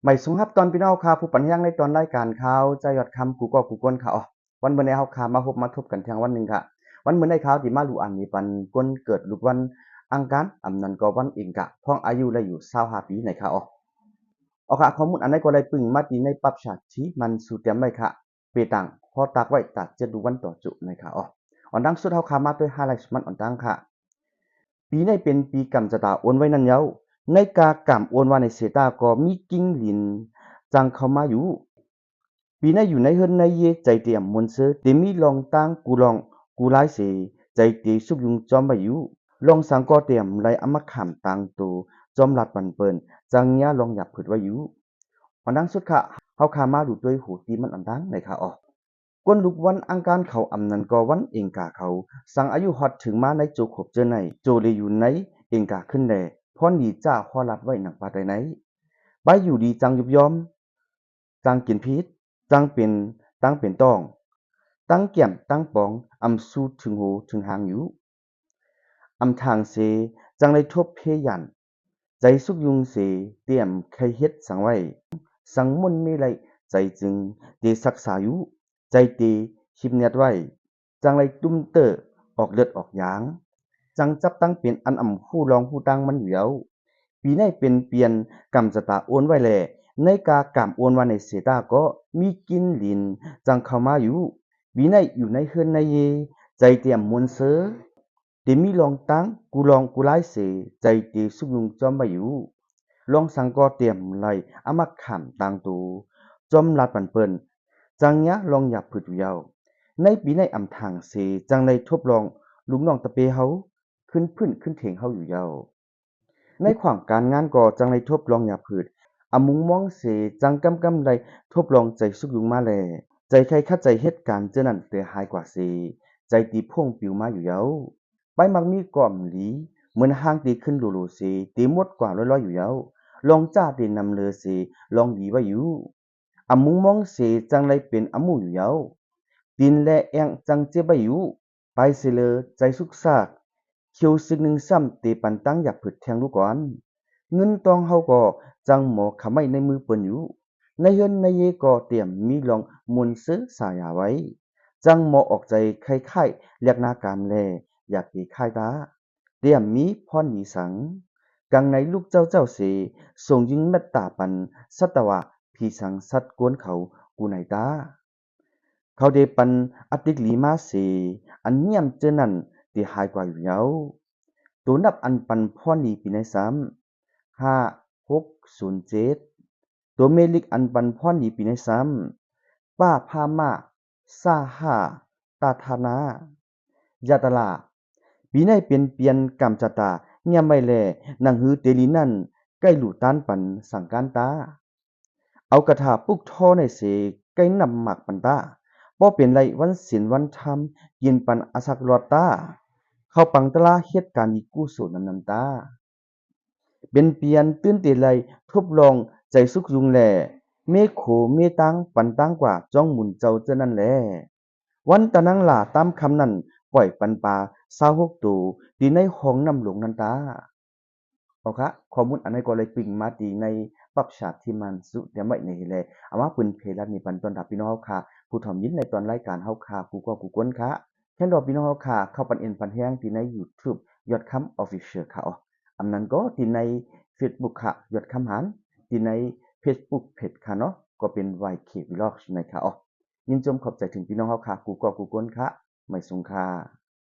ไม่สูงครับตอนพี่น้องข่าวผู้ปัญญาในตอนรายการข่าวใจยอดคำกูก็กูก้นข่าววันเมื่อในเฮาข่าวมาพบมาทบกันเที่ยงวันหนึ่งค่ะวันเมื่อในข่าวที่มาลูอันนี้ปันก้นเกิดลูกวันอังคารอำนันก็วันอิงกะพ้องอายุและอยู่25ปีในข่าวค่ะข้อมูลอันนี้ก็ได้ปึงมาตีในปรับฉากที่มันสู่เตรียมไว้ค่ะเปตังพอตากไว้ตัดจะดูวันต่อจุในข่าวอันดังสุดเฮาข่าวมาด้วยไฮไลท์มันอันดังค่ะปีนี้เป็นปีกำจะตาโอนไว้นั่นเย้าในกากำโอนว่าในเสตาก็มีกิ้งหลินจังเข้ามาอยู่ปีนี้อยู่ในเฮือนในเยใจเตรียมมนเสเตมีลองตั้งกูลองกูไลเสใจเตสุกยุงจอมไปอยู่ลองสังก็เตรียมไรอมะขามตังตูจอมหลัดปันเปินจังเนี้ยลองหยับผึดไว้อยู่อันดังสุดค่ะเฮาขามาดูด้วยหูตีมันอันดังในค่ะก้นลูกวันอังการเขาอำนันก็วันเองกาเขาสั่งอายุฮอดถึงมาในโจขบเจอในโจเลยอยู่ในเองกาขึ้นแลพรดีจ้าขอรัดไว้หนังปาใดไหนไปอยู่ดีจังยุบยอมจังกินพิษจังเป็นตั้งเป็นต้องตั้งเกี่ยมตั้งปองอำสู้ถึงหูถึงหางอยู่อำทางเสจังเลยทบเพยันใจสุกยุงเสเตรียมใครเฮ็ดสังไว้สังมนไม่ไรใจจึงเตศักษาอยู่ใจเตชิบเนียดไว้จังไรตุ้มเตอออกเลือดออกยางจังจับตั้งเป็นอันอ่ำผู้รองผู้ตั้งมันอยู่แล้วปีนี้เป็นเปลี่ยนกำจะตาโอนไว้แลในกากำโอนว่าในเสตาก็มีกินหลินจังเข้ามาอยู่ปีนี้อยู่ในเฮือนในเยใจเตรียมมนเสอเตมีลองตั้งกูลองกูไลเสใจเตสุกยุงจอมไปอยู่ลองสังก็เตรียมไลอามักขามตังตูจอมลัดปันเปิ้นจังเนี้ยลองหยับผืดอยู่ยาวในปีในอำทางเสจังในทบลองลุงน้องตะเปเฮาขึ้นพื้นขึ้นเถียงเฮาอยู่ยาวในขวางการงานก็จังในทบลองหยับผืดอมุงมองเสจังกำไรทบลองใจสุกยุงมาแลใจใครคัดใจเหตุการณ์เจานั้นแต่หายกว่าเสใจตีพ่วงปิวมาอยู่ยาวไปมักมีก่อมหลีเหมือนห้างตีขึ้นโลโลเสตีหมดกว่าร้อยๆอยู่ยาวลองจ้าตีนำเลอเสลองดีไว้อยู่อมุงมองเสจังไรเป็นอมูอยู่ยาวดินและแองจังเจ็บไว้อยู่ไปเสเลอใจสุกซากเขียวสึกหนึ่งซ้ำตีปันตั้งอยากผึดแทงลูกก่อนเงินตองเฮาก็จังหมอขะไม่ในมือเปิ้นอยู่ในเฮือนในเยก็เตรียมมีลองมนต์ซื้อสายาไว้จังหมอออกใจไข้ๆเรียกนาการแลอยากปีค่ายตาเตรียมมีพรมีสังกังในลูกเจ้าเสส่งยิงเมตตาปันสัตวะพี่สังสัตกวนเขากูไหนตาเขาเดปันอติกลีมาเสอันเงียมเจอนั่นตีหายกว่าอยู่เยาตัวนับอันปันพ่อนีปีในซ้ำ5607ตัวเมลิกอันปันพ่อนีปีในซ้ำป้าพามาซาฮาตาธานายาตลาปีในเปลี่ยนเปลี่ยนกำจตาเงียบไม่แลนังหือเตลีนั่นใกล้หลู่ต้านปันสังการตาเอากระถาปุกท่อในเสใกล้นำหมักปันตาบ่เป็นไรวันศีลวันธรรมกินปันอาสักรอดตาเข้าปังตะลาเหตุการณ์อีกู้โสนำตาเป็นเปลี่ยนตื้นเตไลทบลองใจสุกยุงแลเมโขเมตังปันตังกว่าจ้องหมุนเจ้าเจ้านั่นแลวันตะนังหล่าตามคำนั้นปล่อยปันปลา26ตัวดีในห้องน้ำหลวงนันตาเอาคะข้อมูลอันนี้ก็เลยปิ่งมาตีในปรับฉากที่มันสุดเดี๋ยวไม่ในเลยเอาว่าปืนเพลามีปันตอนดับพี่น้องเฮาค่ะผู้ถ่อมยินในตอนรายการเฮาค่ะกูก็กูก้นค่ะแค่รอพี่น้องเฮาค่ะเข้าปันเอ็นปันแห้งที่ใน YouTube ยอดคำ Official ค่ะอำนั้นก็ที่ใน Facebook ค่ะยอดคำหารที่ใน Facebook เพจค่ะเนาะก็เป็น YK Vlog ในค่ะยินจมขอบใจถึงพี่น้องเฮาค่ะกูก็กูก้นค่ะไม่สงค่ะ